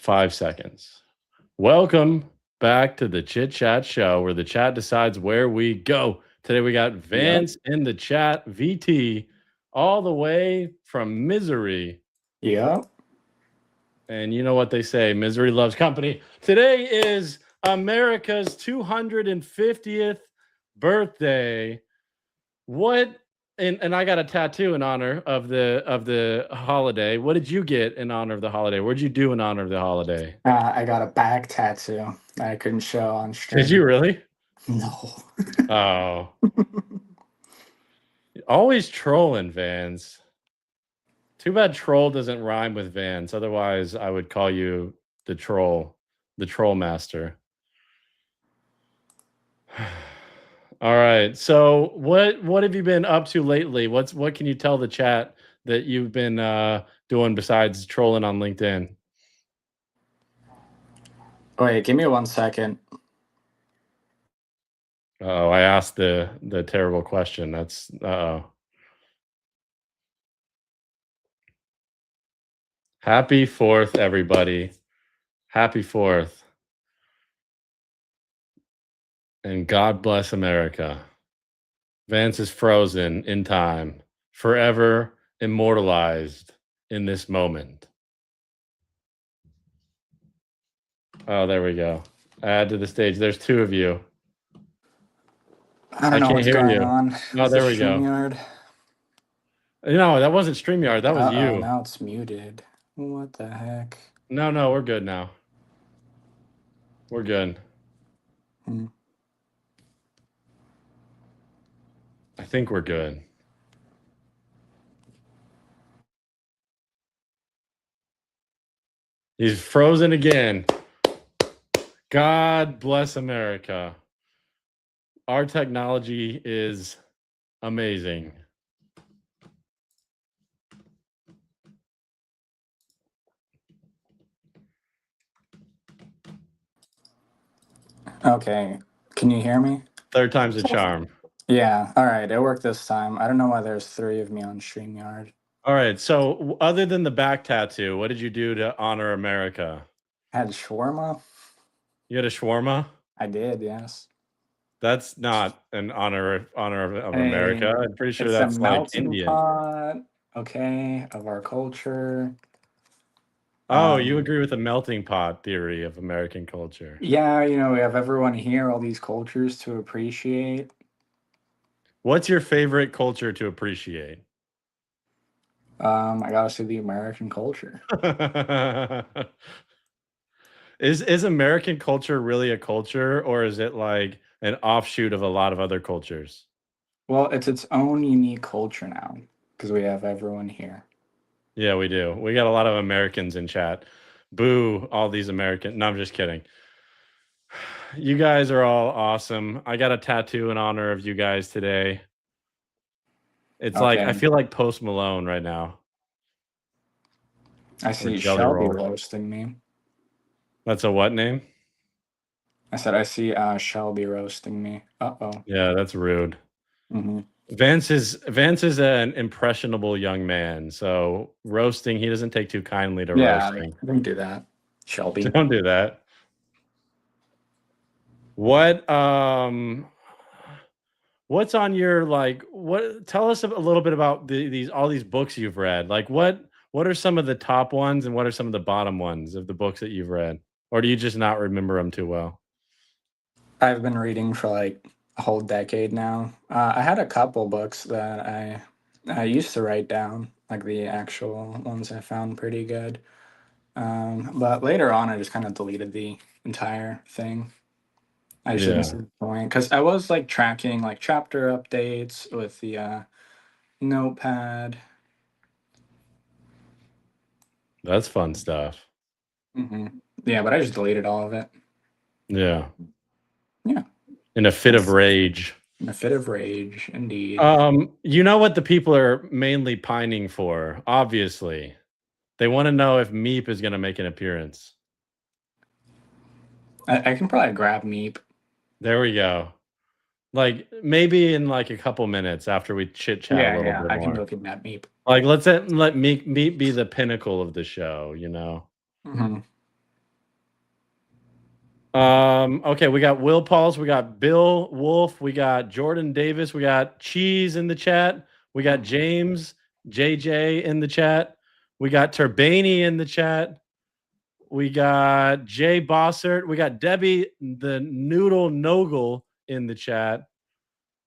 5 seconds. Welcome back to the Chit-Chat show where the chat decides where we go. Today we got Yep. Vance in the chat, VT, all the way from Misery. Yep. And you know what they say, misery loves company. Today is America's 250th birthday. What and I got a tattoo in honor of the holiday. What did you get in honor of the holiday? What did you do in honor of the holiday? I got a back tattoo that I couldn't show on stream. Did you really? No. Oh. Always trolling, Vance. Too bad troll doesn't rhyme with Vance. Otherwise, I would call you the troll master. All right. So what have you been up to lately? What can you tell the chat that you've been doing besides trolling on LinkedIn? Wait, give me 1 second. Oh, I asked the terrible question. That's Happy 4th, everybody. Happy 4th. And God bless America. Vance is frozen in time, forever immortalized in this moment. Oh, there we go. Add to the stage. There's 2 of you. I don't know can't what's hear going you. on. Oh, there we go. StreamYard. No, that wasn't StreamYard. That was you. Now it's muted. What the heck? No, we're good now. We're good. I think we're good. He's frozen again. God bless America. Our technology is amazing. Okay. Can you hear me? 3rd time's a charm. Yeah. All right. It worked this time. I don't know why there's 3 of me on StreamYard. All right. So other than the back tattoo, what did you do to honor America? I had shawarma. You had a shawarma? I did, yes. That's not an honor of America. I'm pretty sure It's that's a like melting Indian. pot, okay, of our culture. Oh, you agree with the melting pot theory of American culture? Yeah, we have everyone here, all these cultures to appreciate. What's your favorite culture to appreciate? I gotta say the American culture. Is American culture really a culture, or is it like an offshoot of a lot of other cultures? Well, it's its own unique culture now because we have everyone here. Yeah, we do. We got a lot of Americans in chat. Boo, all these Americans. No, I'm just kidding. You guys are all awesome. I got a tattoo in honor of you guys today. It's like, I feel like Post Malone right now. I see Shelby roasting me. That's a what name? I said I see Shelby roasting me. Uh-oh. Yeah, that's rude. Mm-hmm. Vance is an impressionable young man, so roasting, he doesn't take too kindly to roasting. Yeah, don't do that, Shelby. Don't do that. What what's on your tell us a little bit about all these books you've read. Like what are some of the top ones and what are some of the bottom ones of the books that you've read? Or do you just not remember them too well? I've been reading for like a whole decade now. I had a couple books that I used to write down, like the actual ones I found pretty good. But later on, I just kind of deleted the entire thing. I just didn't see the point because I was like tracking like chapter updates with the notepad. That's fun stuff. Mm-hmm. Yeah, but I just deleted all of it. Yeah. Yeah. In a fit of rage. In a fit of rage, indeed. You know what the people are mainly pining for, obviously. They want to know if Meep is going to make an appearance. I can probably grab Meep. There we go. Like maybe in like a couple minutes after we chit-chat a little bit more. I can look at that Meep. Like let Meep be the pinnacle of the show, you know? Mm-hmm. Okay, we got Will Pauls, we got Bill Wolf, we got Jordan Davis, we got Cheese in the chat, we got Mhm. James JJ in the chat, we got Turbani in the chat, we got Jay Bossert, we got Debbie the Noodle Nogle in the chat.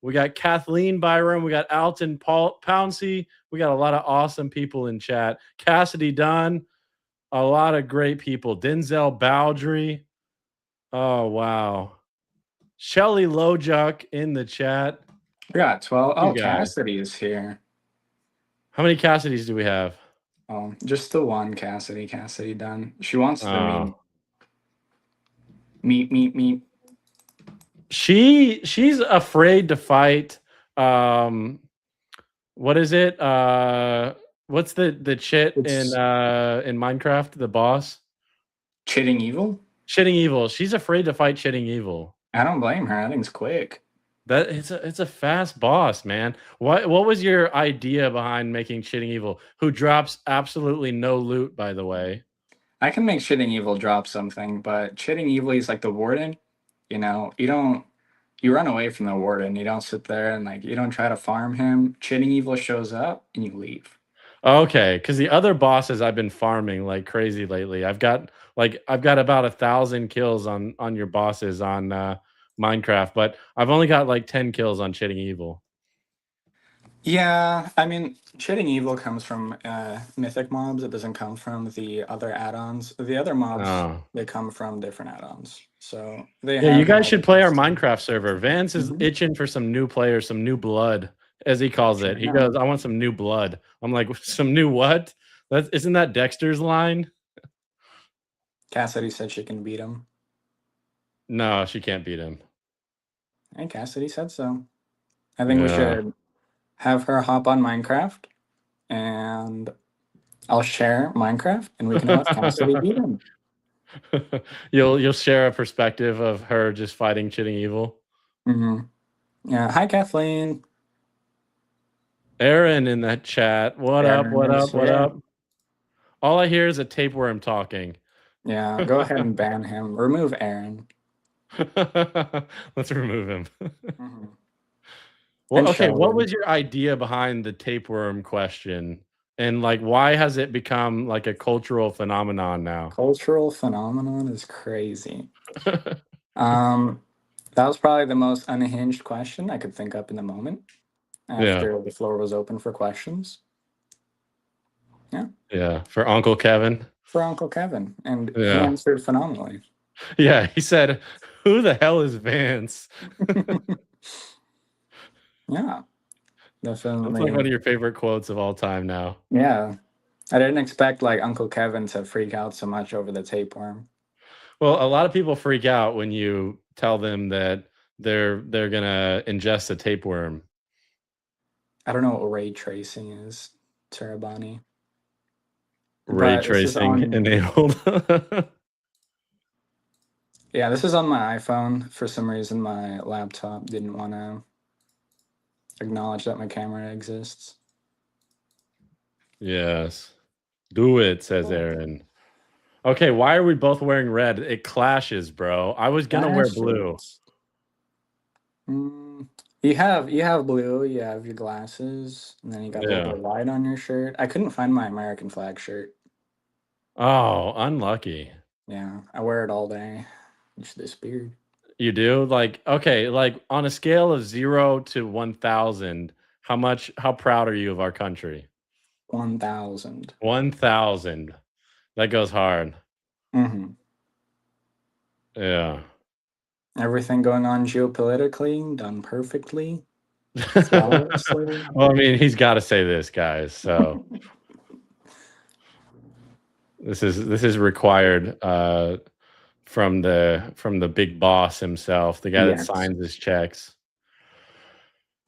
We got Kathleen Byram. We got Alton Pouncey. We got a lot of awesome people in chat. Cassidy Dunn. A lot of great people. Denzel Bowdry. Oh, wow. Shelly Lojuk in the chat. We got 12. You Oh, guys. Cassidy is here. How many Cassidys do we have? Oh, just the one Cassidy. Cassidy done. She wants the meat. Oh. Meat. She's afraid to fight. What is it? What's the chit in It's Minecraft, the boss? Chitting Evil? Chitting Evil. She's afraid to fight Chitting Evil. I don't blame her. I think it's quick. That it's a fast boss, man. What was your idea behind making Chitting Evil, who drops absolutely no loot, by the way? I can make Chitting Evil drop something, but Chitting Evil is like the warden. You run away from the warden. You don't sit there and like you don't try to farm him. Chitting Evil shows up and you leave. Okay, because the other bosses I've been farming like crazy lately. I've got about 1,000 kills on your bosses on Minecraft, but I've only got like 10 kills on Chitting Evil. Yeah, I mean, Chitting Evil comes from mythic mobs. It doesn't come from the other add-ons. The other mobs, Oh. they come from different addons. So they Yeah, you have guys should play our intelligence. Minecraft server. Vance is Mhm. itching for some new players, some new blood, as he calls it. Sure. He Yeah. goes, "I want some new blood." I'm like, "Some new what?" That isn't that Dexter's line? Cassidy said she can beat him. No, she can't beat him. And Cassidy said so. I think we Yeah. should have her hop on Minecraft and I'll share Minecraft and we can let Cassidy beat him. You'll share a perspective of her just fighting Chitting Evil. Hmm. Yeah. Hi, Kathleen. Aaron in that chat. What up? Aaron What is up? What here. up? All I hear is a tapeworm talking. Yeah. Go ahead and ban him. Remove Aaron. Let's remove him. Hmm. Well, And okay, what Sheldon. was your idea behind the tapeworm question? And like why has it become like a cultural phenomenon now? Cultural phenomenon is crazy. Um, that was probably the most unhinged question I could think up in the moment Yeah. after the floor was open for questions. Yeah, Yeah. For Uncle Kevin. for Uncle Kevin. And he Yeah. answered phenomenally. Yeah. He said, "Who the hell is Vance?" Yeah, That's like one definitely. of your favorite quotes of all time now. Yeah. I didn't expect like Uncle Kevin to freak out so much over the tapeworm. Well, a lot of people freak out when you tell them that they're gonna ingest a tapeworm. I don't know what ray tracing is, Terabani. Ray But this is tracing on, enabled. yeah, this is on my iPhone. For some reason, my laptop didn't want to acknowledge that my camera exists. Yes. Do it, says Aaron. Okay, why are we both wearing red? It clashes, bro. I was gonna wear blue. Glasses. You have blue, you have your glasses, and then you got a little bit Yeah. of white on your shirt. I couldn't find my American flag shirt. Oh, unlucky. Yeah, I wear it all day. It's this beard. You do? Like, okay, like on a scale of 0 to 1,000, how proud are you of our country? 1,000. 1,000. That goes hard. Mm-hmm. Yeah. Everything going on geopolitically, done perfectly, flawlessly. Well, I mean, he's got to say this, guys. So this is required from the big boss himself, the guy that Yes. signs his checks.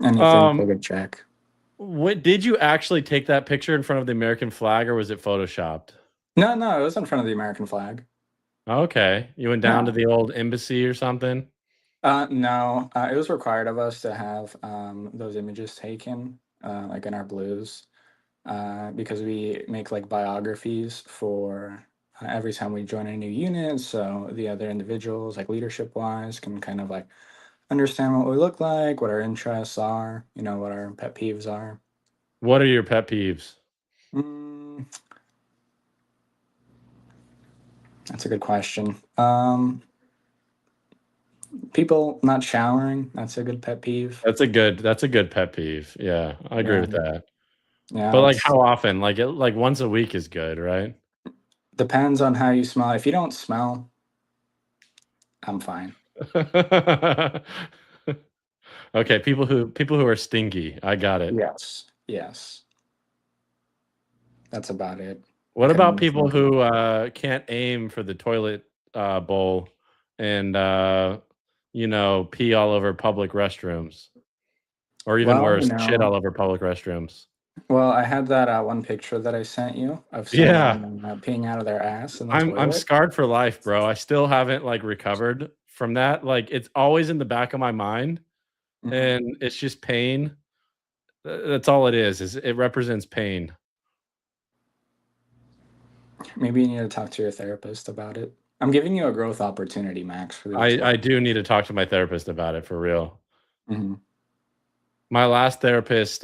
Anything for Um, the check. what did you actually take that picture in front of the American flag, or was it photoshopped? No, it was in front of the American flag. Okay, you went down to No. the old embassy or something. No, it was required of us to have those images taken, like in our blues, because we make like biographies for every time we join a new unit, so the other individuals, like leadership wise, can kind of like understand what we look like, what our interests are, what our pet peeves are. What are your pet peeves? Mm, that's a good question. People not showering, that's a good pet peeve. That's a good pet peeve. Yeah, I agree Yeah, with that. yeah, But like it's how often? Like once a week is good, right? depends on how you smell. If you don't smell, I'm fine. Okay, people who are stinky. I got it. Yes, yes, that's about it. What about Couldn't people who can't aim for the toilet bowl and pee all over public restrooms, or even Well, worse, shit all over public restrooms? I had that one picture that I sent you of Yeah, someone peeing out of their ass in the I'm toilet. scarred for life, bro. I still haven't like recovered from that. Like it's always in the back of my mind, Mhm. and it's just pain. That's all it is it represents pain. Maybe you need to talk to your therapist about it. I'm giving you a growth opportunity, Max, for the I toilet. do need to talk to my therapist about it for real. Mhm. My last therapist,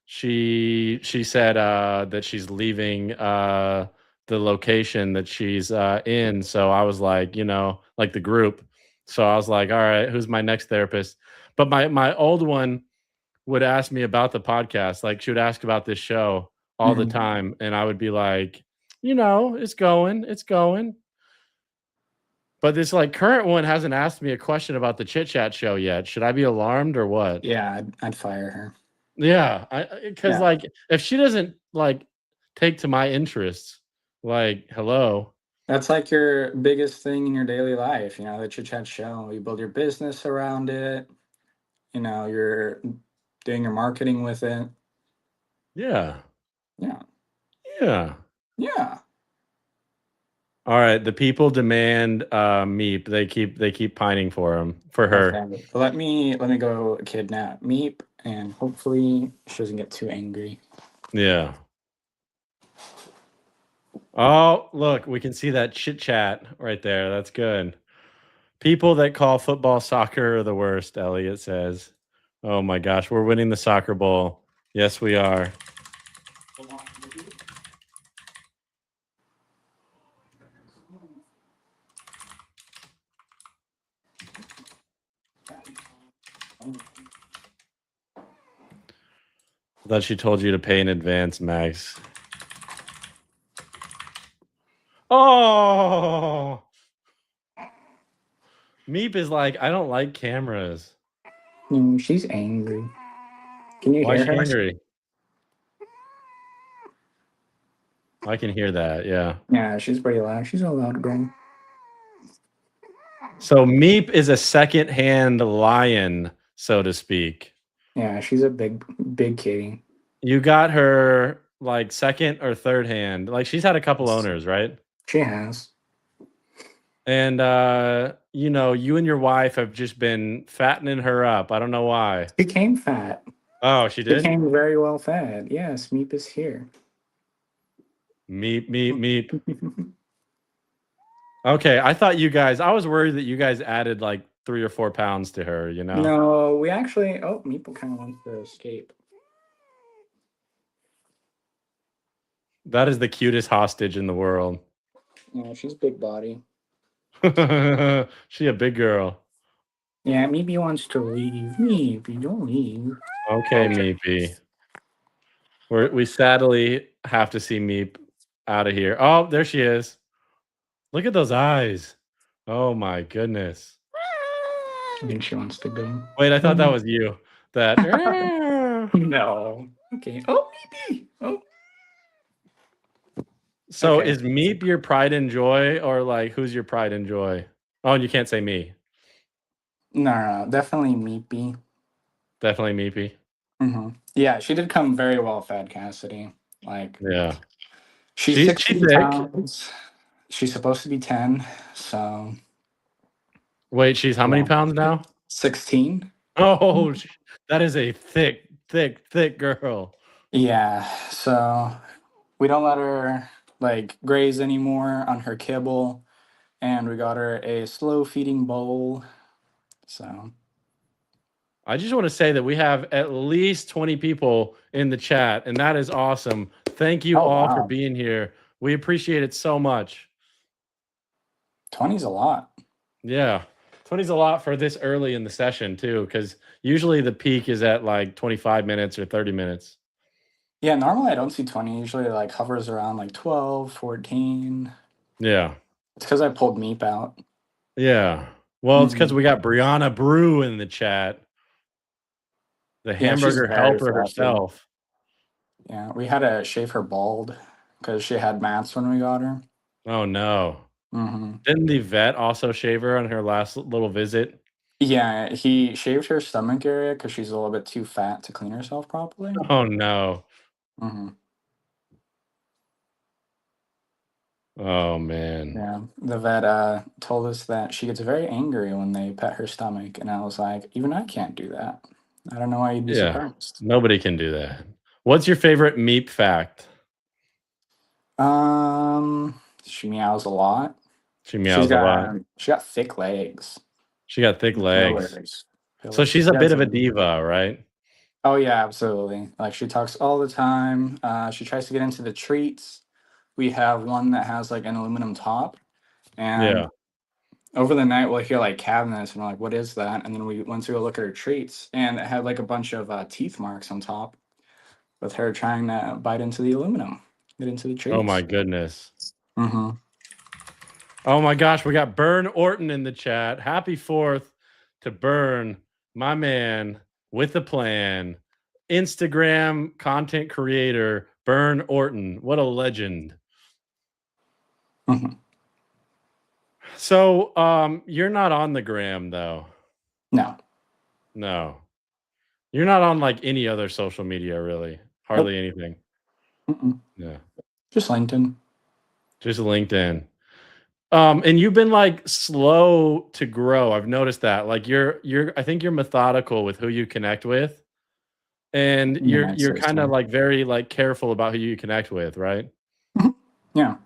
she said that she's leaving the location that she's in. So I was like, like the group. So I was like, all right, who's my next therapist? But my old one would ask me about the podcast. Like she would ask about this show all the Mhm. time, and I would be like, it's going. But this like current one hasn't asked me a question about the Chit Chat show yet. Should I be alarmed or what? Yeah, I'd fire her. Yeah, because Yeah, like if she doesn't like take to my interests, like hello, that's like your biggest thing in your daily life. The Chit Chat show. You build your business around it. You're doing your marketing with it. yeah, Yeah, yeah. yeah. All right, the people demand Meep. They keep pining for him for her. Okay, let me go kidnap Meep, and hopefully she doesn't get too angry. Yeah. Oh, look, we can see that Chit Chat right there. That's good. People that call football soccer are the worst, Elliot says. Oh my gosh, we're winning the soccer bowl. Yes, we are. I thought she told you to pay in advance, Max. Oh, Meep is like, I don't like cameras. She's angry. Can you Why is hear she her? angry? I can hear that. Yeah. Yeah, she's pretty loud. She's a loud girl. So Meep is a second-hand lion, so to speak. Yeah, she's a big kitty. You got her like second or third hand. Like she's had a couple owners, right? She has. And you and your wife have just been fattening her up. I don't know why. Became fat. Oh, she did? Became very well fed. Yes, Meep is here. Meep, meep, meep. Okay, I was worried that you guys added like 3 or 4 pounds to her, No, we actually. Oh, Meep kind of wants to escape. That is the cutest hostage in the world. Yeah, she's big body. She a big girl. Yeah, Meep wants to leave. Meep, don't leave. Okay, Meepy. We sadly have to see Meep out of here. Oh, there she is. Look at those eyes. Oh my goodness. I think she wants to go. Wait, I thought that was you. That. No. Okay. Oh, Meepy. Oh. So Okay. is Meep your pride and joy, or like who's your pride and joy? Oh, and you can't say me. No, definitely Meepy. Definitely Meepy. Yeah, she did come very well fed, Cassidy. Like, Yeah. she's She's 16 thick. pounds. She's supposed to be 10, so Wait, she's how many yeah. pounds now? 16? Oh, that is a thick girl. Yeah, so we don't let like graze anymore on her kibble, and we got her a slow feeding bowl. So I just want to say that we have at least 20 people in the chat, and that is awesome. Thank you oh all for wow, being here. We appreciate it so much. 20's a lot. Yeah. 20 is a lot for this early in the session, too, because usually the peak is at like 25 minutes or 30 minutes. Yeah, normally I don't see 20. Usually it like hovers around like 12, 14. Yeah. It's because I pulled Meep out. Yeah. Well, it's because Mhm. we got Brianna Brew in the chat, the Yeah, she's hamburger very helper fluffy. herself. Yeah, we had to shave her bald because she had mats when we got her. Oh, no. Hmm. Didn't the vet also shave her on her last little visit? Yeah, he shaved her stomach area because she's a little bit too fat to clean herself properly. Oh, no. Hmm. Oh, man. Yeah, the vet told us that she gets very angry when they pet her stomach, and I was like, even I can't do that. I don't know why you'd be Yeah. surprised. Nobody can do that. What's your favorite Meep fact? She meows a lot. She meows a lot. She got thick legs. She got thick legs. Pillars. So Pillars. she's a She bit has of a a diva, right? Oh yeah, absolutely. Like she talks all the time. She tries to get into the treats. We have one that has like an aluminum top, Yeah. and over the night we'll hear like cabinets, and we're like, "What is that?" And then we once we go look at her treats, and it had like a bunch of teeth marks on top with her trying to bite into the aluminum, get into the Oh my treats. goodness. Mm-hmm. Oh my gosh, we got Burn Orton in the chat. Happy 4th to Burn, my man with a plan. Instagram content creator Burn Orton. What a legend. Mm-hmm. So, you're not on the gram though. No. No. You're not on like any other social media really. Nope. Hardly anything. Mm-mm. Yeah. Just LinkedIn. Just LinkedIn. And you've been like slow to grow. I've noticed that. Like you're I think you're methodical with who you connect with. And You you're might you're say kind of so. like very like careful about who you connect with, right? Mhm. Yeah.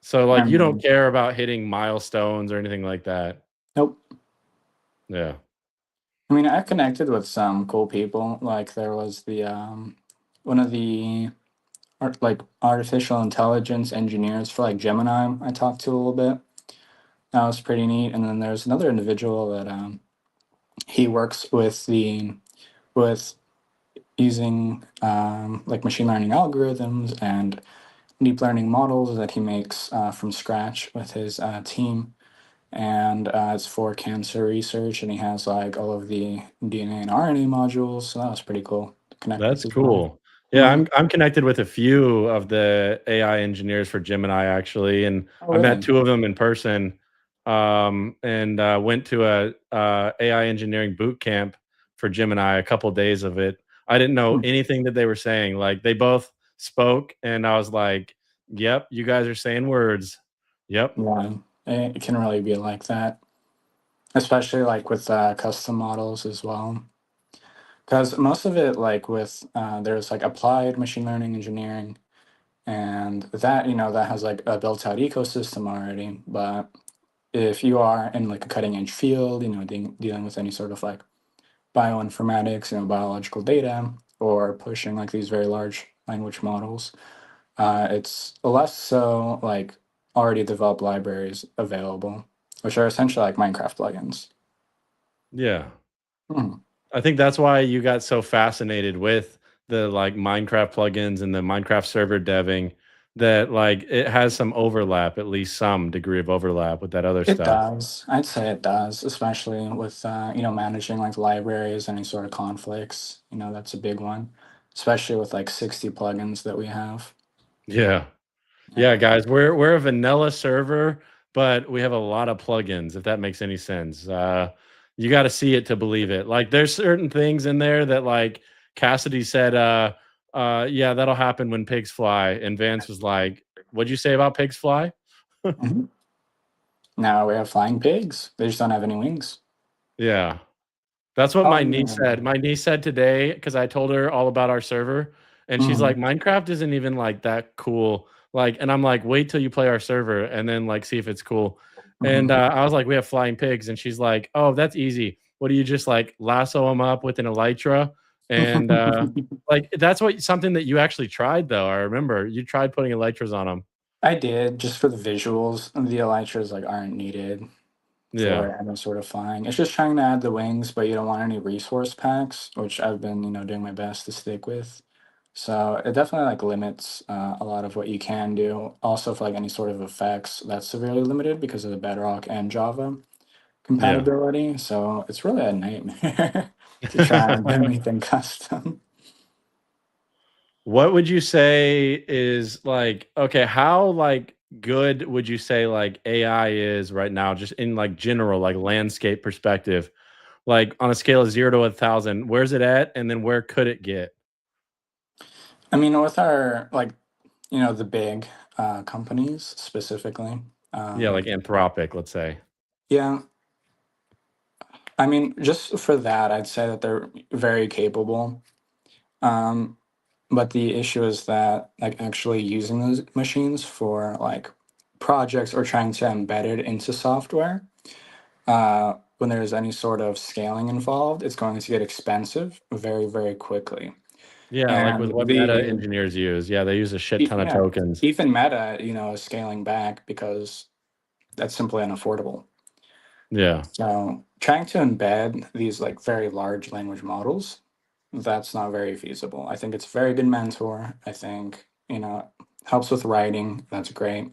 So I like you don't mean, care about hitting milestones or anything like that. nope. Yeah. I mean, I've connected with some cool people. Like there was the one of the like artificial intelligence engineers for like Gemini I talked to a little bit. That was pretty neat. And then there's another individual that he works with the with using like machine learning algorithms and deep learning models that he makes from scratch with his team. And it's for cancer research, and he has like all of the DNA and RNA modules. So that was pretty cool to connect with That's as well. cool. Yeah, Hmm. I'm connected with a few of the AI engineers for Gemini actually, and Oh, I met really? two of them in person. And went to a AI engineering boot camp for Gemini, a couple days of it. I didn't know Hmm. anything that they were saying. Like they both spoke, and I was like, "Yep, you guys are saying words." Yep. Yeah, it can really be like that, especially like with custom models as well. Because most of it, like with there's like applied machine learning engineering, and that that has like a built-out ecosystem already. But if you are in like a cutting-edge field, dealing with any sort of like bioinformatics, biological data, or pushing like these very large language models, it's less so like already developed libraries available, which are essentially like Minecraft plugins. Yeah. Mhm. I think that's why you got so fascinated with the like Minecraft plugins and the Minecraft server deving, that like it has some overlap, at least some degree of overlap with that other It stuff. does. I'd say it does, especially with managing like libraries, any sort of conflicts. That's a big one, especially with like 60 plugins that we have. Yeah. Yeah. Yeah, guys, we're a vanilla server, but we have a lot of plugins, if that makes any sense. You got to see it to believe it. Like there's certain things in there that like Cassidy said, yeah, that'll happen when pigs fly. And Vance was like, what'd you say about pigs fly? Mhm. Now we have flying pigs. They just don't have any wings. Yeah. That's what Oh my niece yeah. said. My niece said today, because I told her all about our server. And she's Mhm. like, Minecraft isn't even like that cool. Like, and I'm like, wait till you play our server and then like see if it's cool. And Mhm. I was like, we have flying pigs, and she's like, oh, that's easy. What do you just like lasso them up with an elytra? And like that's what something that you actually tried though. I remember you tried putting elytras on them. I did just for the visuals. The elytras like aren't needed Yeah, for any sort of flying. It's just trying to add the wings, but you don't want any resource packs, which I've been, doing my best to stick with. So it definitely like limits a lot of what you can do. Also, for like any sort of effects, that's severely limited because of the Bedrock and Java yeah. compatibility. So it's really a nightmare to try and do anything custom. What would you say is like okay, how like good would you say like AI is right now, just in like general, like landscape perspective? Like on a scale of 0 to 1,000, where's it at? And then where could it get? I mean, with our like, the big companies specifically. Yeah, like Um, Anthropic, let's say. yeah, I mean, just for that, I'd say that they're very capable. Um, but the issue is that like actually using those machines for like projects or trying to embed it into software, when there's any sort of scaling involved, it's going to get expensive very, very quickly. Yeah, like with And what meta engineers use. Yeah, they use a shit ton of yeah, tokens. even Meta, is scaling back because that's simply unaffordable. Yeah. So trying to embed these like very large language models, that's not very feasible. I think it's a very good mentor. I think, helps with writing. That's great.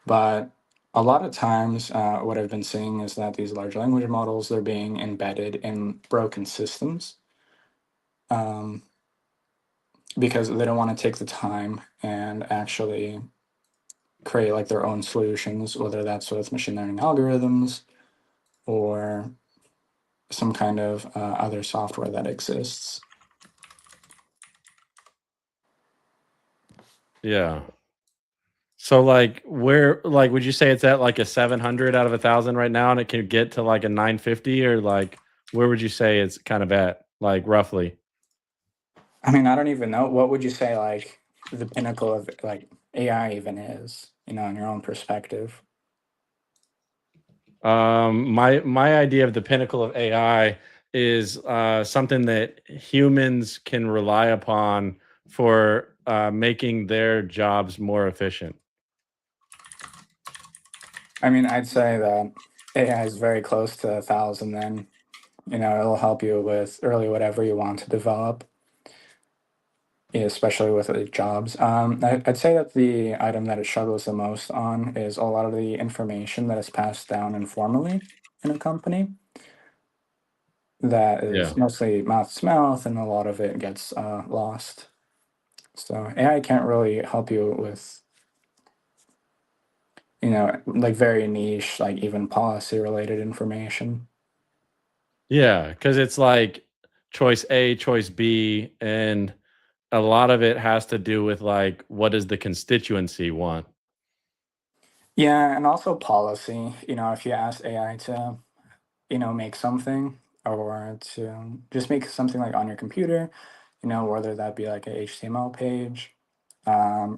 But a lot of times, what I've been seeing is that these large language models, they're being embedded in broken systems, um, because they don't want to take the time and actually create like their own solutions, whether that's with machine learning algorithms or some kind of other software that exists. Yeah. So like where like would you say it's at like a 700 out of 1,000 right now, and it can get to like a 950, or like where would you say it's kind of at like roughly? I mean, I don't even know. What would you say like the pinnacle of like AI even is, in your own perspective? My idea of the pinnacle of AI is something that humans can rely upon for making their jobs more efficient. I mean, I'd say that AI is very close to 1,000 then. It'll help you with really whatever you want to develop, especially with jobs. I'd say that the item that it struggles the most on is a lot of the information that is passed down informally in a company. That Yeah. is mostly mouth to mouth, and a lot of it gets lost. So AI can't really help you with, like very niche, like even policy related information. Yeah, because it's like choice A, choice B, and a lot of it has to do with like what does the constituency want? Yeah, and also policy. If you ask AI to, make something or to just make something like on your computer, whether that be like a HTML page.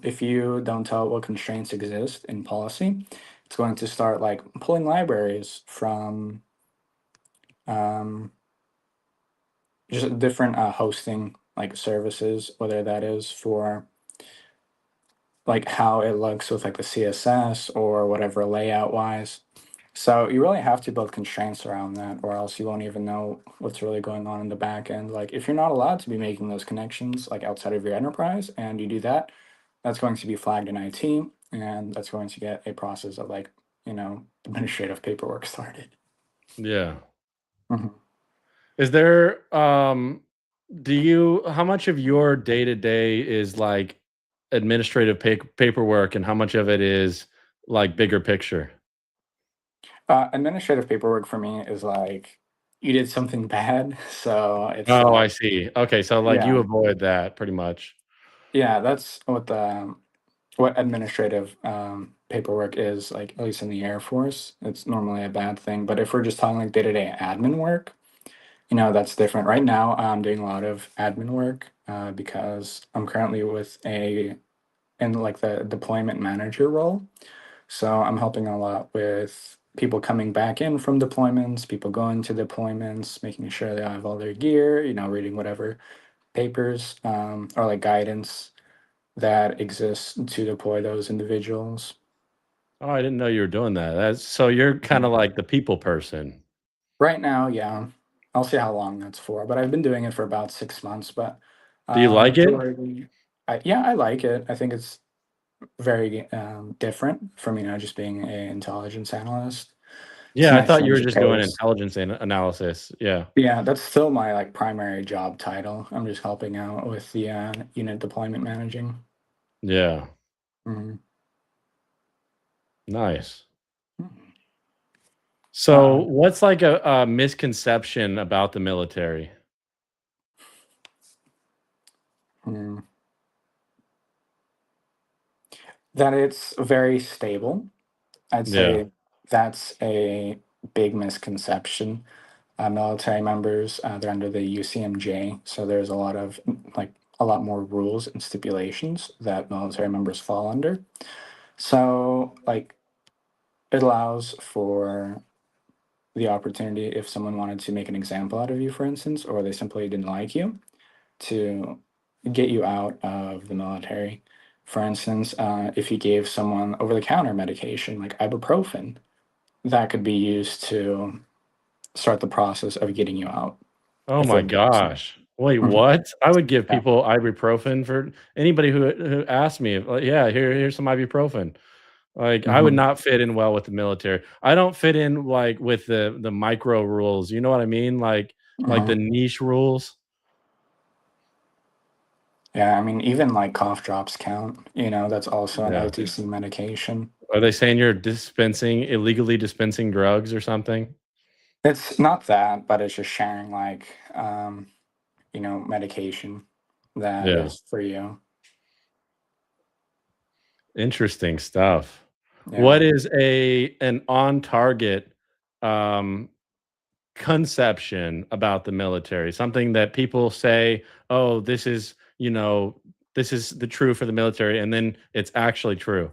If you don't tell it what constraints exist in policy, it's going to start like pulling libraries from um, just different hosting like services, whether that is for like how it looks with like the CSS or whatever layout wise. So you really have to build constraints around that, or else you won't even know what's really going on in the back end. Like if you're not allowed to be making those connections like outside of your enterprise and you do that, that's going to be flagged in IT, and that's going to get a process of like, administrative paperwork started. Yeah. Mhm. Is there do you how much of your day to day is like administrative paperwork, and how much of it is like bigger picture? Administrative paperwork for me is like you did something bad, so it's Oh, I like, see. Okay, so like you yeah, avoid that pretty much. yeah, that's what administrative paperwork is like. At least in the Air Force, it's normally a bad thing. But if we're just talking like day to day admin work, that's different. Right now, I'm doing a lot of admin work because I'm currently in like the deployment manager role. So I'm helping a lot with people coming back in from deployments, people going to deployments, making sure they have all their gear, reading whatever papers or like guidance that exists to deploy those individuals. Oh, I didn't know you were doing that. That's so you're kind Mhm. of like the people person. Right now, yeah, I'll see how long that's for, but I've been doing it for about 6 months. But Do you like it? majority, yeah, I like it. I think it's very different from just being an intelligence analyst. It's a Yeah, I nice thought you change were of just doing pace. intelligence analysis. Yeah. Yeah, that's still my like primary job title. I'm just helping out with the unit deployment managing. Yeah. Mhm. Nice. Mhm. So, Uh, what's like a misconception about the military? hmm. That it's very stable. I'd Yeah. say that's a big misconception. Military members, they're under the UCMJ, so there's a lot more rules and stipulations that military members fall under. So like it allows for the opportunity if someone wanted to make an example out of you, for instance, or they simply didn't like you, to get you out of the military. For instance, if you gave someone over the counter medication like ibuprofen, that could be used to start the process of getting you out Oh if they my didn't like you. gosh. Wait, Mhm. what? I would give Yeah. people ibuprofen for anybody who asked me, like, yeah, here's some ibuprofen. Like, I would Hmm. not fit in well with the military. I don't fit in, like, with the micro rules, you know what I mean? Like the Hmm. niche rules. Yeah, I mean, even like cough drops count. That's also an Yeah. OTC medication. Are they saying you're illegally dispensing drugs or something? It's not that, but it's just sharing like medication that Yeah. is for you. Interesting stuff. Yeah. What is an on target, um, conception about the military? Something that people say, "Oh, this is the true for the military," and then it's actually true.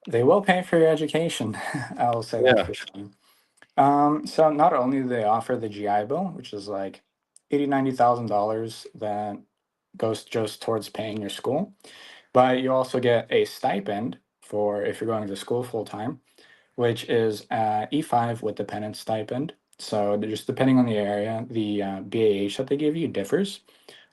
They will pay for your education. I will say that Yeah. for sure. So not only do they offer the GI Bill, which is like 80, $90,000 that goes just towards paying your school, but you also get a stipend for if you're going to school full time, which is E5 with dependent stipend. So just depending on the area, the BAH that they give you differs.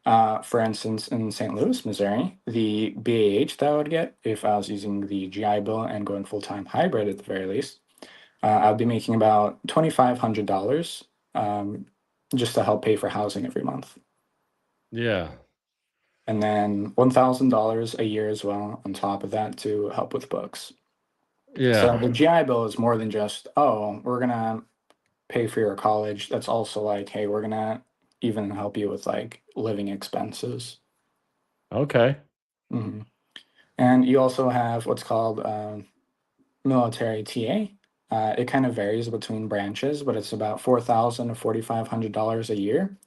For instance, in St. Louis, Missouri, the BAH that I would get if I was using the GI Bill and going full time hybrid at the very least, I'd be making about $2,500 just to help pay for housing every month. Yeah. And then $1,000 a year as well on top of that to help with books. So Yeah. the GI Bill is more than just, oh, we're going to pay for your college. That's also like, hey, we're going to even help you with like living expenses. Okay. Mhm. And you also have what's called military TA. It kind of varies between branches, but it's about $4,000 to $4,500 a year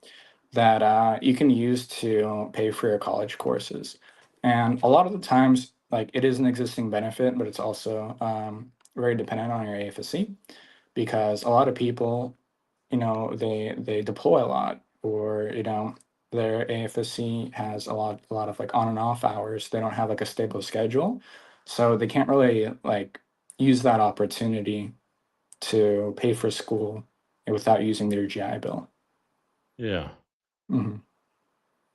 that you can use to pay for your college courses. And a lot of the times, like it is an existing benefit, but it's also very dependent on your AFSC because a lot of people, they deploy a lot, or their AFSC has a lot of like on and off hours. They don't have like a stable schedule, so they can't really like use that opportunity to pay for school without using their GI Bill. Yeah. Hmm.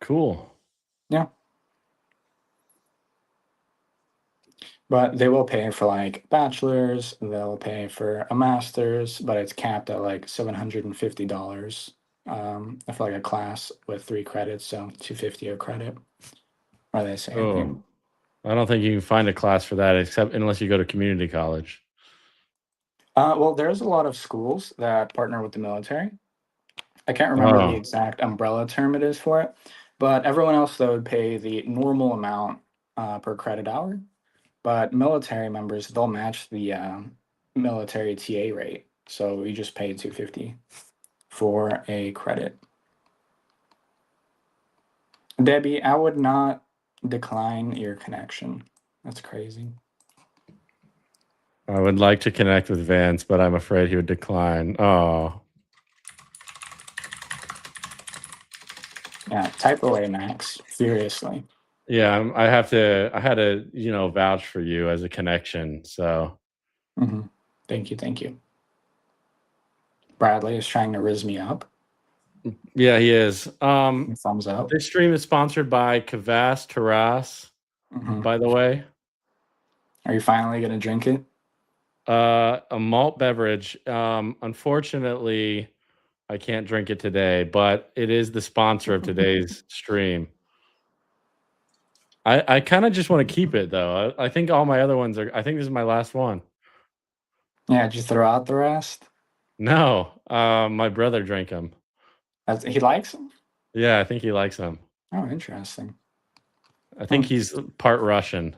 Cool. Yeah, but they will pay for like bachelor's. They'll pay for a master's, but it's capped at like $750 for like a class with 3 credits, so 250 a credit. Or they say I Oh, think. I don't think you can find a class for that except unless you go to community college. Well, there's a lot of schools that partner with the military. I can't remember the Oh, exact umbrella term it is for it, but everyone else though would pay the normal amount per credit hour. But military members, they'll match the military TA rate, so you just pay 250 for a credit. Debbie, I would not decline your connection. That's crazy. I would like to connect with Vance, but I'm afraid he would decline. Oh, Yeah, type away, Max. Seriously. yeah. I had to, vouch for you as a connection. So hmm Thank you, thank you. Bradley is trying to riz me up. yeah, he is. Thumbs up. This stream is sponsored by Kvass Terrace, hmm by the way. Are you finally gonna drink it? A malt beverage. Unfortunately, I can't drink it today, but it is the sponsor of today's stream. I kind of just want to keep it though. I think all my other ones are. I think this is my last one. Yeah, did you throw out the rest? No, my brother drank them. He likes them? Yeah, I think he likes them. Oh, interesting. I think he's part Russian.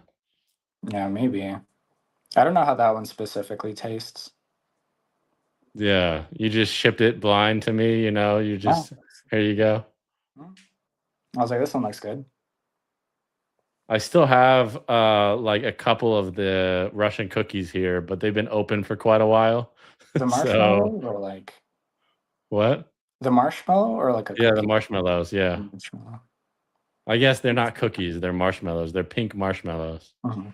Yeah, maybe. I don't know how that one specifically tastes. Yeah, you just shipped it blind to me. You just here you go. I was like, this one looks good. I still have like a couple of the Russian cookies here, but they've been open for quite a while. The marshmallow or like What? the marshmallow or like a Yeah, the cookie? marshmallows. Yeah. Marshmallow. I guess they're not cookies, they're marshmallows. They're pink marshmallows. Mhm.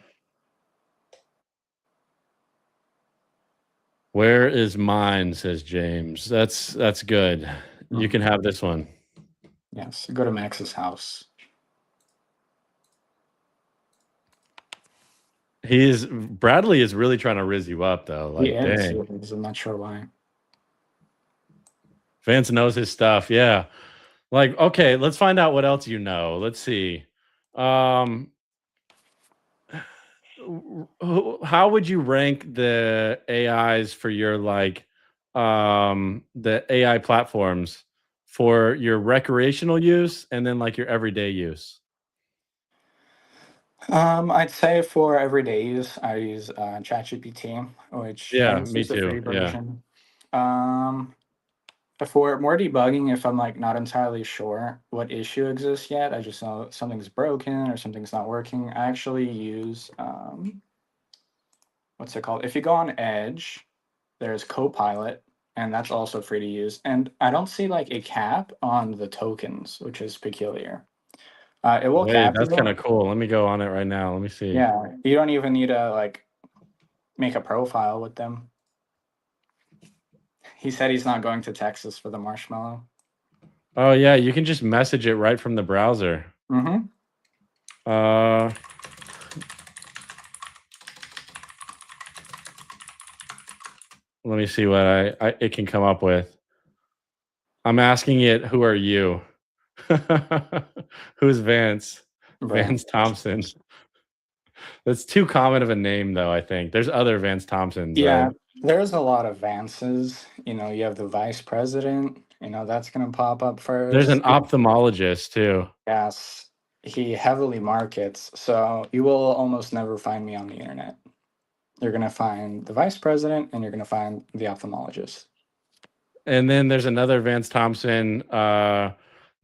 Where is mine? Says James. That's good. You can have this one. Yes, go to Max's house. Bradley is really trying to riz you up though. Like, dang. I'm not sure why. Vance knows his stuff. Yeah. Like, okay, let's find out what else you know. Let's see. How would you rank the AIs for your the AI platforms for your recreational use and then like your everyday use? I'd say for everyday use, I use ChatGPT, which I Yeah, just me use the too. free Yeah. version. Um, for more debugging, if I'm like not entirely sure what issue exists yet, I just know something's broken or something's not working. I actually use what's it called? If you go on Edge, there's Copilot, and that's also free to use. And I don't see like a cap on the tokens, which is peculiar. It will Wait, cap that's kind you. of cool. Let me go on it right now. Let me see. Yeah, you don't even need to like make a profile with them. He said he's not going to Texas for the marshmallow. Oh yeah, you can just message it right from the browser. Mm-hmm. Let me see what it can come up with. I'm asking it, who are you? Who's Vance? Vance Thompson. That's too common of a name, though, I think. There's other Vance Thompsons, Yeah, right? there's a lot of Vances. You have the vice president. That's going to pop up There's an first. ophthalmologist, too. Yes, he heavily markets, so you will almost never find me on the internet. You're going to find the vice president and you're going to find the ophthalmologist. And then there's another Vance Thompson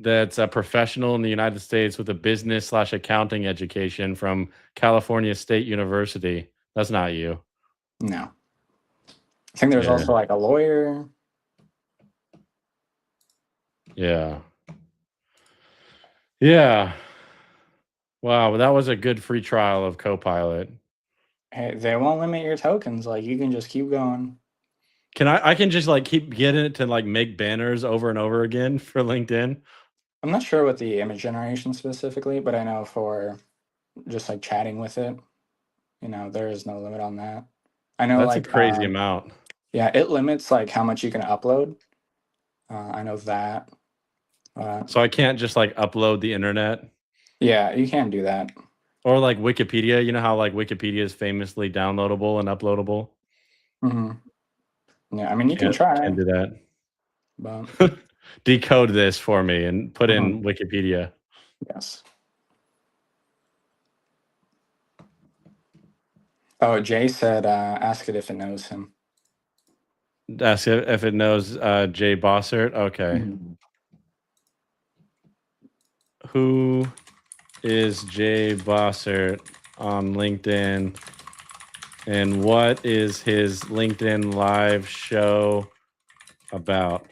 that's a professional in the United States with a business/accounting education from California State University. That's not you. No. I think there's also like a lawyer. Yeah. Yeah. Wow, that was a good free trial of Copilot. Hey, they won't limit your tokens. Like you can just keep going. I can just like keep getting it to like make banners over and over again for LinkedIn. I'm not sure what the image generation specifically, but I know for just like chatting with it, there is no limit on that. I know That's a like crazy amount. yeah, it limits like how much you can upload. I know that. So I can't just like upload the internet Yeah, you can do that. or like Wikipedia. You know how like Wikipedia is famously downloadable and uploadable? hmm Yeah, I mean you can try, Can't do that. but Decode this for me and put in mhm, Wikipedia. yes. Oh, Jay said, ask it if it knows him. Ask if it knows Jay Bossert. Okay. Mhm. Who is Jay Bossert on LinkedIn? And what is his LinkedIn live show about?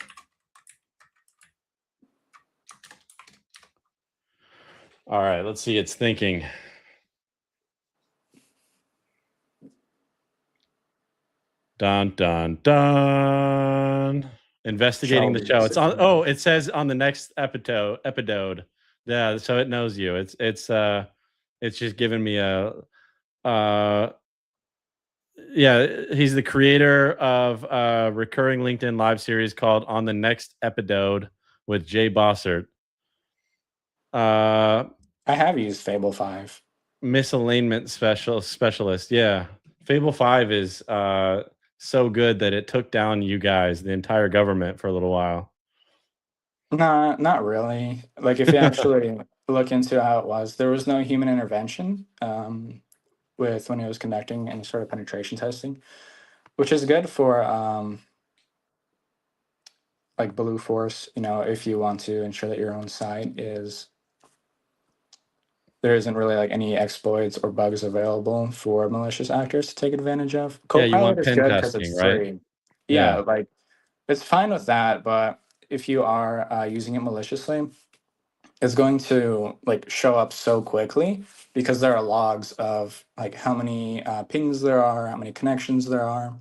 All right, let's see. It's thinking. Dun dun dun. Investigating Show the show. It's on. basically. Oh, it says on the next episode. Yeah, so it knows you. It's just giving me a yeah, he's the creator of a recurring LinkedIn live series called On the Next Episode with Jay Bossert. Uh I have used Fable 5. Misalignment specialist. Yeah. Fable 5 is so good that it took down you guys, the entire government for a little while. Nah, not really. Like if you actually look into how it was, there was no human intervention with when it was conducting any sort of penetration testing, which is good for like Blue Force, if you want to ensure that your own site is there isn't really like any exploits or bugs available for malicious actors to take advantage of. Yeah, you Copilot want is pen good because testing, it's right? free. Yeah, Yeah. like it's fine with that, but if you are using it maliciously, it's going to like show up so quickly because there are logs of like how many pings there are, how many connections there are,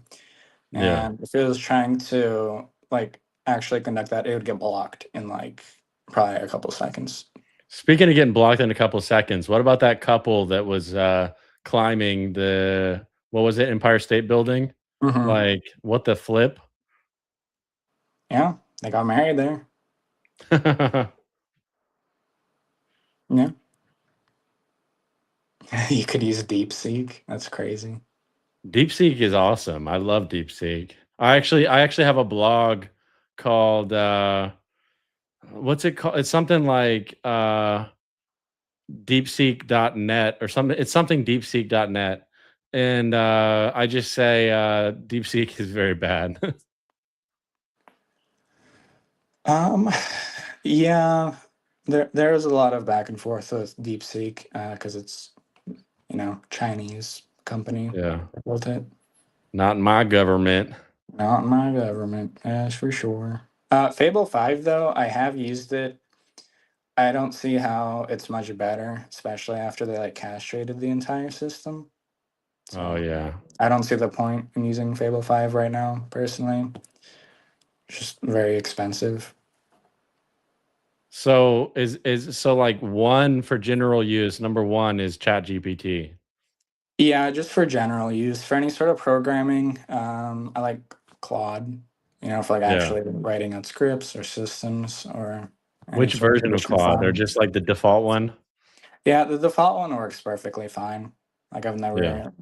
Yeah. and if it was trying to like actually conduct that, it would get blocked in like probably a couple seconds. Speaking of getting blocked in a couple seconds, what about that couple that was climbing the what was it, Empire State Building? Hmm. Like, what the flip? Yeah, they got married there. Yeah. You could use DeepSeek. That's crazy. DeepSeek is awesome. I love DeepSeek. I actually have a blog called what's it called? It's something like deepseek.net or something. It's something deepseek.net. And I just say DeepSeek is very bad. Um, yeah, there's a lot of back and forth with DeepSeek because it's Chinese company Yeah. that built it. Not in my government. Not my government, that's for sure. Fable 5 though, I have used it. I don't see how it's much better, especially after they like castrated the entire system. Oh So yeah. I don't see the point in using Fable 5 right now, personally. It's just very expensive. So is so like one for general use, number one is Chat GPT. Yeah, just for general use. For any sort of programming, I like Claude, for like Yeah. actually writing out scripts or systems or any Which sort of version of traditional Claude? Or form. just like the default one? Yeah, the default one works perfectly fine. Like I've Yeah. never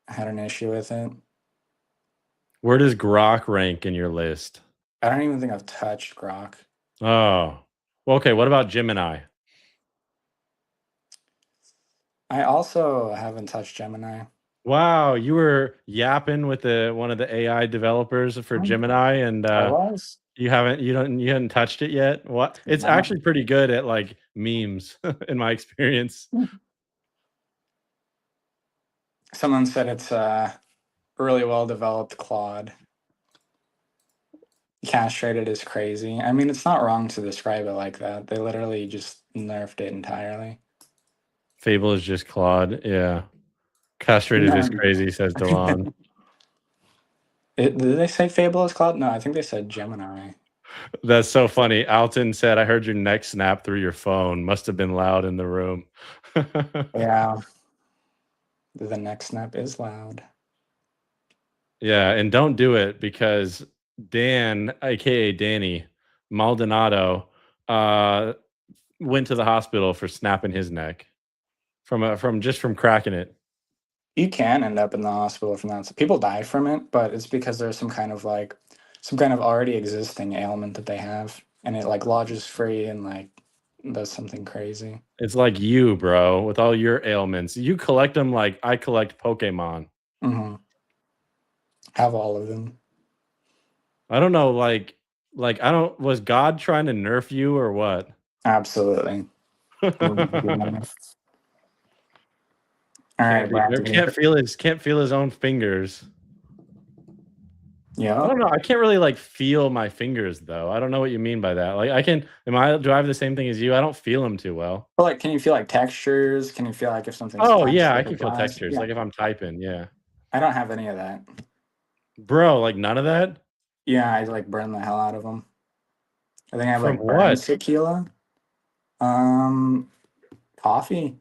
had an issue with it. Where does Grok rank in your list? I don't even think I've touched Grok. Oh. Well, okay, what about Gemini? I also haven't touched Gemini. Wow, you were yapping with the one of the AI developers for Hmm, Gemini and I was. you haven't touched it yet? What? It's No. actually pretty good at like memes in my experience. Someone said it's a really well developed Claude. Castrated is crazy. I mean, it's not wrong to describe it like that. They literally just nerfed it entirely. Fable is just Claude. Yeah. Castrated is No. crazy, says Delon. Did they say Fable is Cloud? No, I think they said Gemini. That's so funny. Alton said, I heard your neck snap through your phone. Must have been loud in the room. Yeah, the neck snap is loud. Yeah, and don't do it because Dan, aka Danny Maldonado, uh, went to the hospital for snapping his neck from cracking it. You can end up in the hospital from that. So people die from it, but it's because there's some kind of already existing ailment that they have, and it like lodges free and like does something crazy. It's like you, bro, with all your ailments. You collect them like I collect Pokemon. Hmm. Have all of them. I don't know, I don't was God trying to nerf you or what? Absolutely. All right, Can't be nerf Bradley. can't feel his own fingers. I Yep. don't know, I can't really, feel my fingers, though. I don't know what you mean by that. Like, I can do I have the same thing as you? I don't feel them too well. But like, can you feel like textures? Can you feel like if something's Oh, clenched yeah, I like a can feel glass? textures, Yeah. like, if I'm typing, yeah. I don't have any of that. Bro, none of that? Yeah, I like burn the hell out of them. I think I have From like burned what? tequila. Um, Coffee.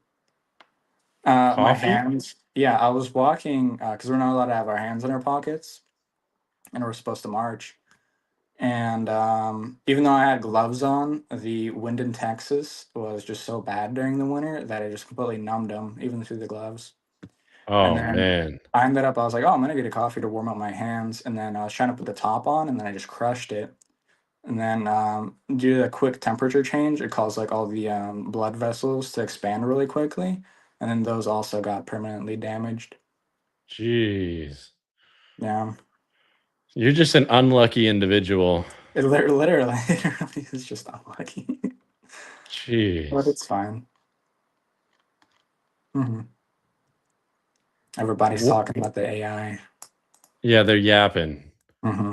My Coffee? hands. Yeah, I was walking because we're not allowed to have our hands in our pockets, and we're supposed to march. And even though I had gloves on, the wind in Texas was just so bad during the winter that I just completely numbed them, even through the gloves. And Oh, then man. I was like, oh, I'm gonna get a coffee to warm up my hands. And then I was trying to put the top on, and then I just crushed it. And then due to the quick temperature change, it caused like all the blood vessels to expand really quickly. And then those also got permanently damaged. Jeez. Yeah. You're just an unlucky individual. Literally, literally is just unlucky. But Jeez. it's fine. Hmm. Everybody's Wha talking about the AI. Yeah, they're yapping. Hmm.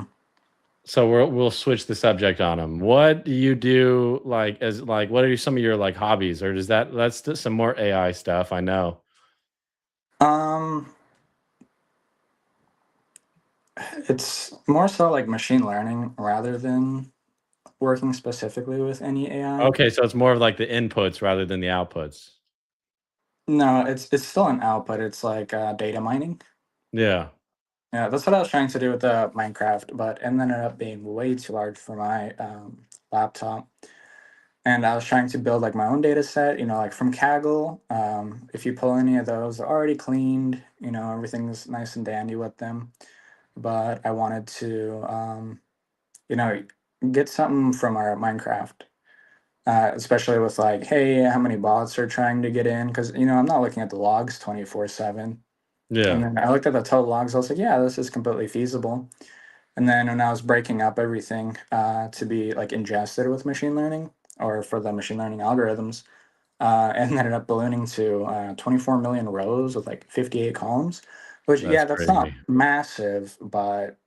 So we'll switch the subject on them. What do you do, what are some of your, hobbies? Or does that's just some more AI stuff, I know. Um, it's more so like machine learning rather than working specifically with any AI. Okay, so it's more of, the inputs rather than the outputs. No, it's still an output. It's like data mining. Yeah, Yeah, that's what I was trying to do with the Minecraft, but it ended up being way too large for my laptop. And I was trying to build like my own data set, like from Kaggle. If you pull any of those, they're already cleaned, everything's nice and dandy with them. But I wanted to, you know, get something from our Minecraft, especially with like, hey, how many bots are trying to get in? Because, I'm not looking at the logs 24/7. And yeah, then I looked at the total logs. I was like, yeah, this is completely feasible. And then when I was breaking up everything to be like ingested with machine learning or for the machine learning algorithms, and ended up ballooning to 24 million rows with like 58 columns, which, that's yeah, that's not crazy. massive, but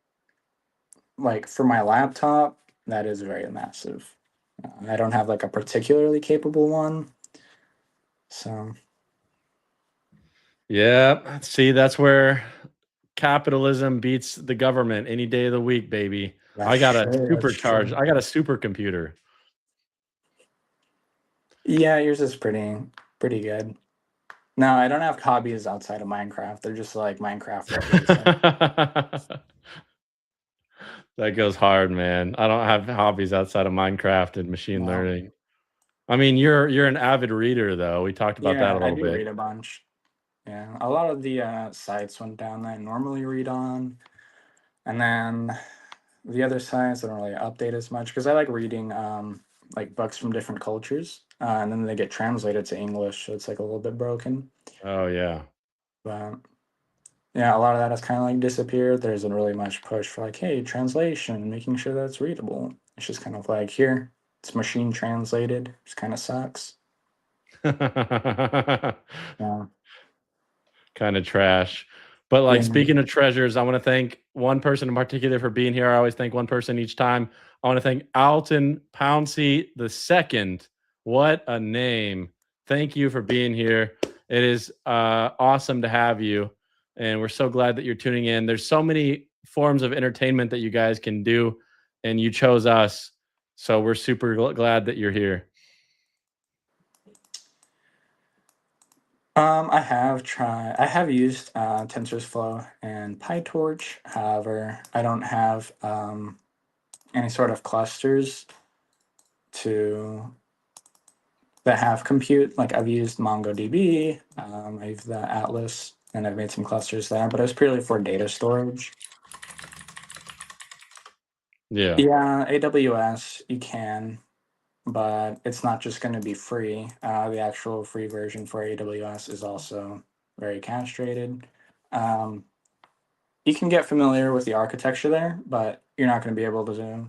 like for my laptop, that is very massive. I don't have like a particularly capable one. So, Yeah, see, that's where capitalism beats the government any day of the week, baby. that's true. That's I true. got a supercomputer. Yeah, yours is pretty good. No, I don't have hobbies outside of Minecraft. They're just like Minecraft adjacent. That goes hard, man. I don't have hobbies outside of Minecraft and machine No. learning. I mean, you're an avid reader, though. We talked about that Yeah, a I little do bit. read a bunch. Yeah, a lot of the sites went down that I normally read on, and then the other sites I don't really update as much because I like reading like books from different cultures, and then they get translated to English, so it's like a little bit broken. Oh, yeah. But yeah, a lot of that has kind of like disappeared. There isn't really much push for like, hey, translation, making sure that's readable. It's just kind of like here, it's machine translated. Which kind of sucks. Yeah, Kinda trash. But, yeah. speaking of treasures, I wanna thank one person in particular for being here. I always thank one person each time. I wanna thank Alton Pouncey II. What a name. Thank you for being here. It is, awesome to have you, and we're so glad that you're tuning in. There's so many forms of entertainment that you guys can do, and you chose us, so we're super glad that you're here. I have used TensorFlow and PyTorch. However, I don't have any sort of clusters to that have compute. Like I've used MongoDB, I've used the Atlas, and I've made some clusters there, but it's purely for data storage. Yeah. Yeah, AWS, you can, but it's not just going to be free. The actual free version for AWS is also very castrated. Um, you can get familiar with the architecture there, but you're not going to be able to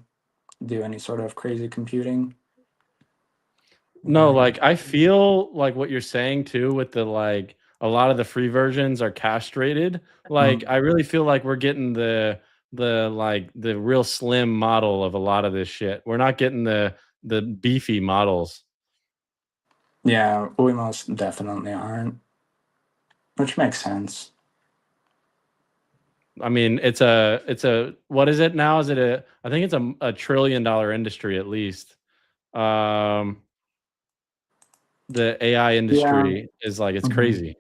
do any sort of crazy computing. No, like I feel like what you're saying too with the like a lot of the free versions are castrated. Like Mm. I really feel like we're getting the like the real slim model of a lot of this shit. We're not getting the beefy models. Yeah, we most definitely aren't, which makes sense. I mean, it's a what is it now? Is it a I think it's a $1 trillion industry at least. Um the AI Yeah, industry is like it's hmm crazy.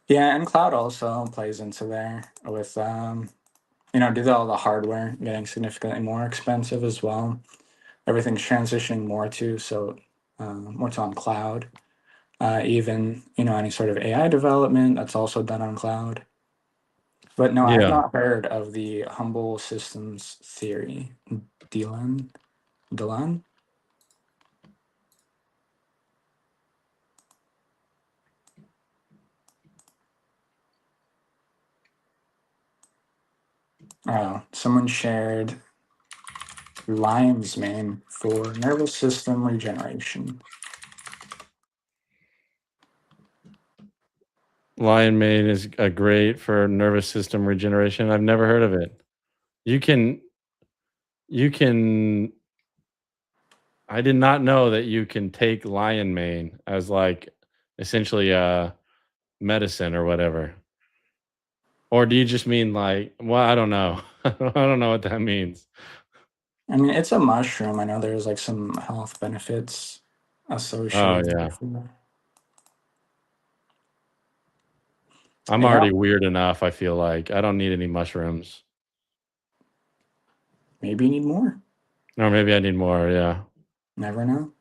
yeah, and cloud also plays into there with due to all the hardware getting significantly more expensive as well. Everything's transitioning more to on cloud. Even any sort of AI development that's also done on cloud. But no, I have Yeah. not heard of the humble systems theory. Dylan, Dylan. Oh, someone shared lion's mane for nervous system regeneration. Lion mane is a great for nervous system regeneration. I've never heard of it. You can you can I did not know that you can take lion mane as like essentially a medicine or whatever. Or do you just mean like, well, I don't know. I don't know what that means. I mean, it's a mushroom. I know there's like some health benefits Oh associated yeah. with it. I'm Yeah, already weird enough, I feel like. I don't need any mushrooms. maybe you need more. Or maybe I need more, yeah. Never know.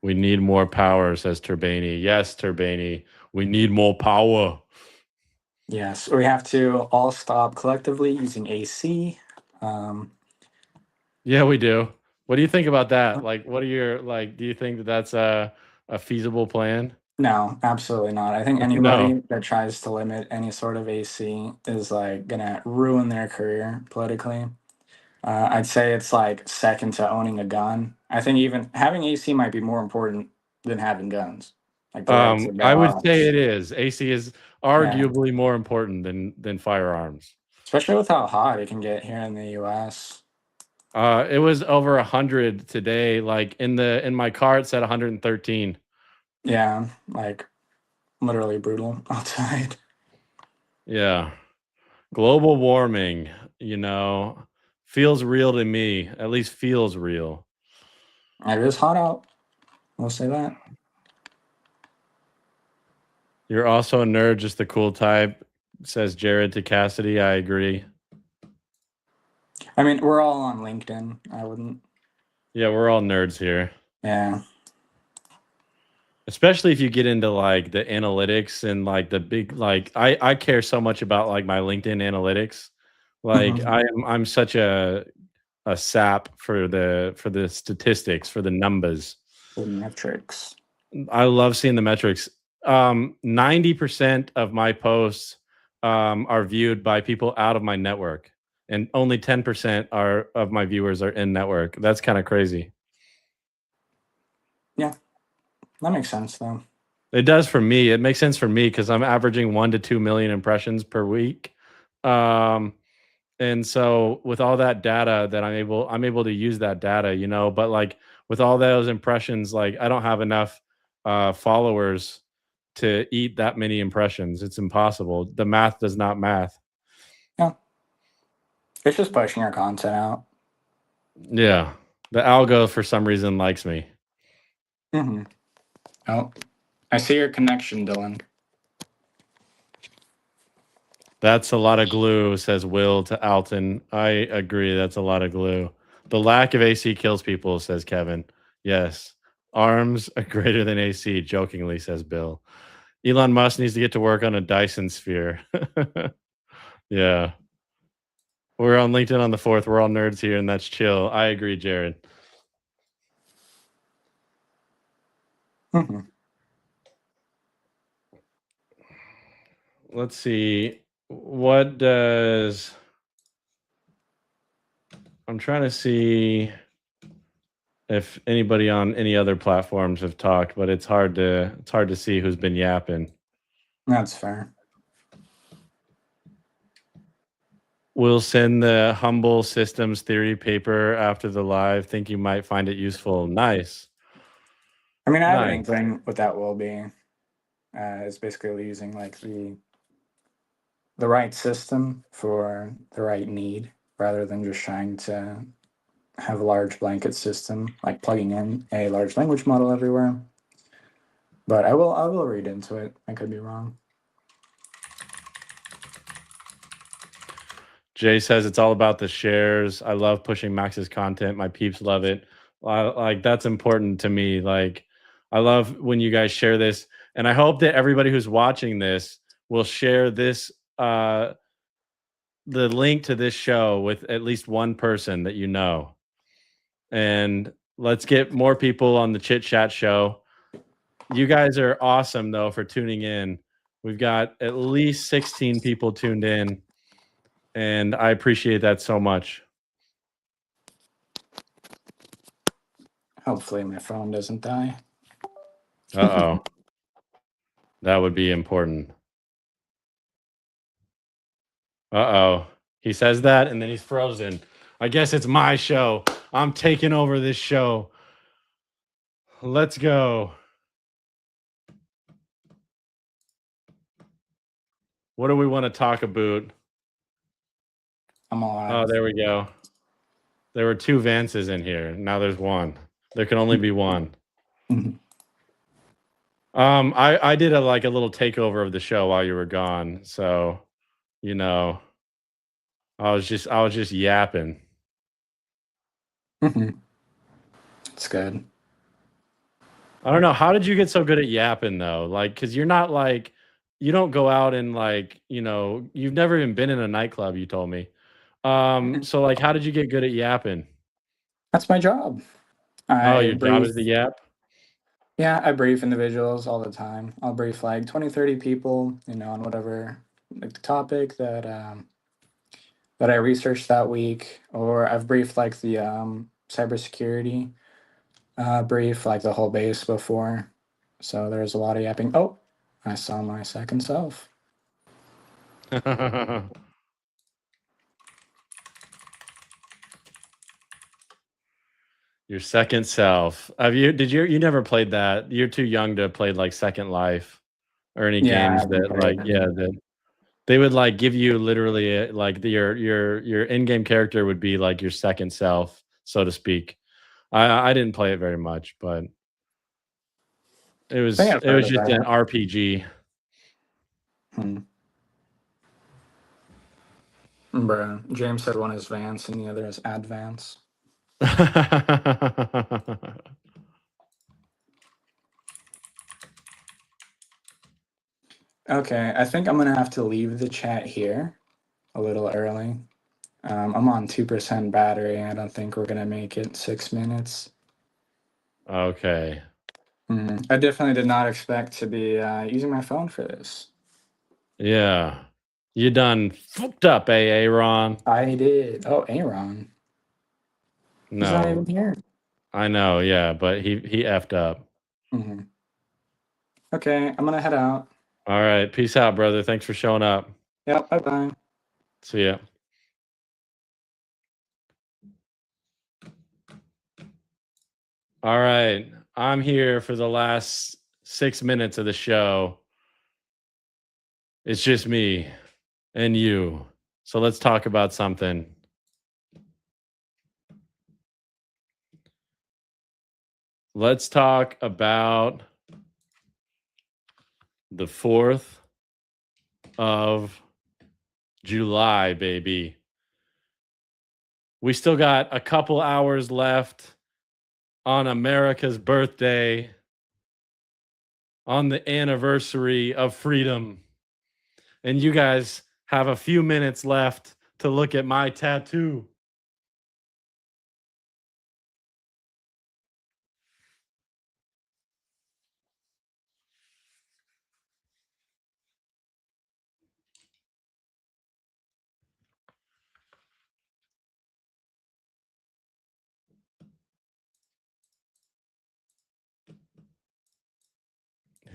We need more power, says Turbani. Yes, Turbani. We need more power. Yes, we have to all stop collectively using AC. Um, Yeah, we do. What do you think about that? Like, what are your like? Do you think that that's a feasible plan? no, absolutely not. I think No. anybody that tries to limit any sort of AC is like gonna ruin their career politically. I'd say it's like second to owning a gun. I think even having AC might be more important than having guns, like the right to I bear would say arms. it is. AC is Yeah, arguably more important than firearms. especially with how hot it can get here in the U.S. It was over 100 today. Like in my car, it said 113. Yeah, like literally brutal outside. Yeah. Global warming, you know, feels real to me. At least feels real. It is hot out. We'll say that. You're also a nerd, just the cool type, says Jared to Cassidy. I agree. I mean, we're all on LinkedIn. I wouldn't. Yeah, we're all nerds here. Yeah. Especially if you get into like the analytics and like the big like I care so much about like my LinkedIn analytics. Like Mhm. I'm such a sap for the statistics, for the numbers. The metrics. I love seeing the metrics. 90% of my posts are viewed by people out of my network, and only 10% are of my viewers are in network. That's kind of crazy. Yeah, that makes sense though. It does for me. It makes sense for me because I'm averaging 1 to 2 million impressions per week. Um, and so with all that data that I'm able to use that data, you know, but like with all those impressions, like I don't have enough followers to eat that many impressions. It's impossible. The math does not math. Yeah, it's just pushing our content out. Yeah. The algo for some reason likes me. Hmm. Oh, I see your connection, Dylan. That's a lot of glue, says Will to Alton. I agree. That's a lot of glue. The lack of AC kills people, says Kevin. Yes. Arms are greater than AC, jokingly, says Bill. Elon Musk needs to get to work on a Dyson sphere. Yeah. We're on LinkedIn on the 4th. We're all nerds here, and that's chill. I agree, Jared. Hmm. Let's see. What does... I'm trying to see if anybody on any other platforms have talked, but it's hard to see who's been yapping. That's fair. We'll send the humble systems theory paper after the live. Think you might find it useful. Nice. I mean, I have an Nice. inkling what that will be. It's basically using like the right system for the right need, rather than just trying to have a large blanket system, like plugging in a large language model everywhere. But I will read into it. I could be wrong. Jay says it's all about the shares. I love pushing Max's content. My peeps love it. Like that's important to me. Like I love when you guys share this, and I hope that everybody who's watching this will share this the link to this show with at least one person that you know. And let's get more people on the Chit Chat show. You guys are awesome though for tuning in. We've got at least 16 people tuned in, and I appreciate that so much. Hopefully, my phone doesn't die. Uh-oh. That would be important. Uh-oh. He says that and then he's frozen. I guess it's my show. I'm taking over this show. Let's go. What do we want to talk about? I'm Oh, alive. there we go. There were 2 Vances in here. Now there's 1. There can only be 1. I did a little takeover of the show while you were gone. So, you know, I was just yapping. It's good. I don't know. How did you get so good at yapping though? Like, cause you're not like, you don't go out and like, you've never even been in a nightclub, you told me. So like, how did you get good at yapping? That's my job. Oh, I your job is brief, the yap? yeah, I brief individuals all the time. I'll brief like 20, 30 people, on whatever like the topic that I researched that week, or I've briefed like the cybersecurity brief, like the whole base before. So there's a lot of yapping. Oh, I saw my second self. Your second self. You never played that? You're too young to have played like Second Life or any Yeah, I games haven't that played any. that they would like give you literally your in-game character would be like your second self, so to speak. I didn't play it very much, but it I think was I've it heard was of just an that. RPG. Hmm. Bruh. James said one is Vance and the other is Advance. Okay, I think I'm gonna have to leave the chat here a little early. I'm on 2% battery. I don't think we're gonna make it 6 minutes. Okay. I definitely did not expect to be using my phone for this. Yeah. You done fucked up, Aaron. I did. Oh, Aaron. He's not even No, here. I know, yeah, but he effed up. hmm Okay, I'm gonna head out. All right. Peace out, brother. Thanks for showing up. Yep, bye bye. See ya. All right. I'm here for the last 6 minutes of the show. It's just me and you. So let's talk about something. Let's talk about the 4th of July, baby. We still got a couple hours left on America's birthday, on the anniversary of freedom. And you guys have a few minutes left to look at my tattoo.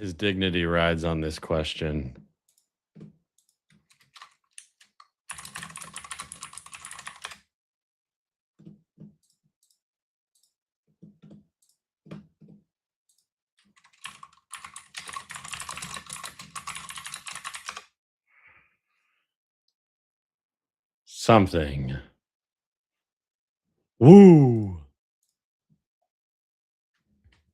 His dignity rides on this question. Something. Woo!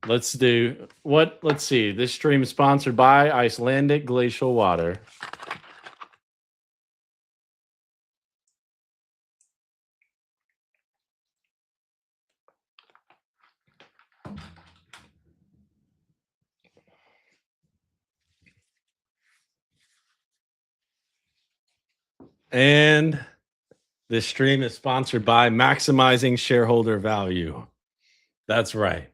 Let's do what? Let's see. This stream is sponsored by Icelandic glacial water. And this stream is sponsored by Maximizing Shareholder Value. That's right.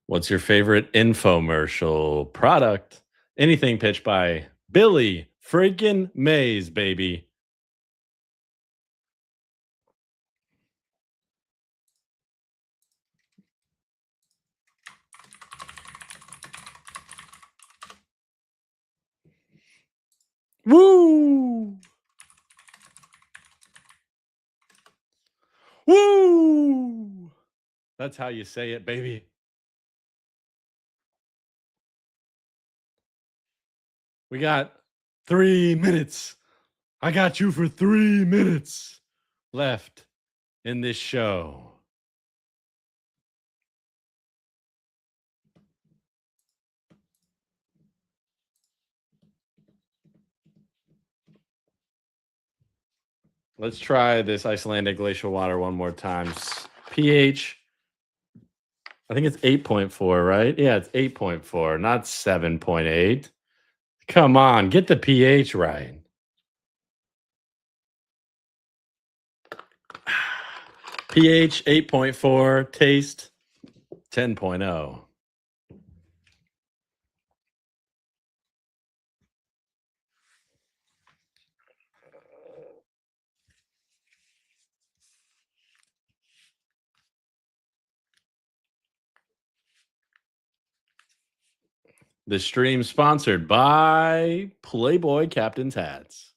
What's your favorite infomercial product? Anything pitched by Billy freaking Mays, baby. Woo! Woo! That's how you say it, baby. We got 3 minutes. I got you for 3 minutes left in this show. Let's try this Icelandic glacial water one more time. pH, I think it's 8.4, right? Yeah, it's 8.4, not 7.8. Come on, get the pH right. pH 8.4, taste 10.0. The stream sponsored by Playboy Captain's Hats.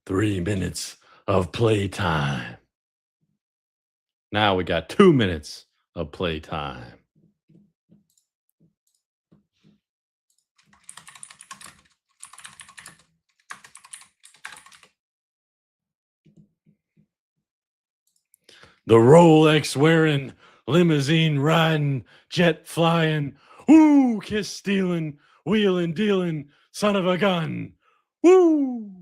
Three minutes of playtime. Now we got 2 minutes of playtime. The Rolex wearing, limousine riding, jet flying, woo, kiss stealing, wheeling dealing, son of a gun, woo.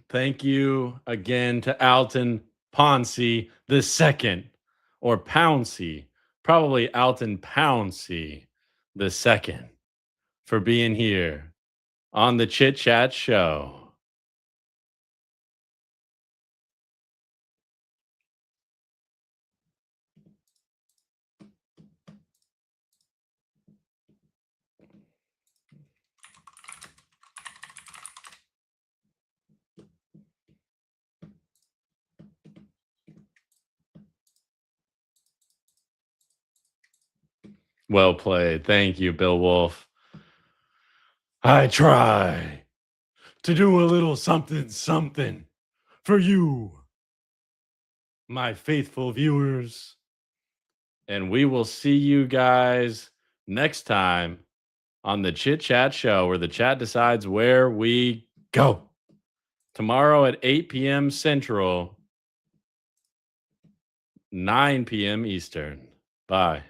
Thank you again to Alton Ponce the second, or Pouncey, probably Alton Pouncey the second, for being here on the Chit-Chat show. Well played. Thank you, Bill Wolf. I try to do a little something, something for you, my faithful viewers. And we will see you guys next time on the Chit-Chat show, where the chat decides where we go. Tomorrow at 8 p.m. Central, 9 p.m. Eastern. Bye.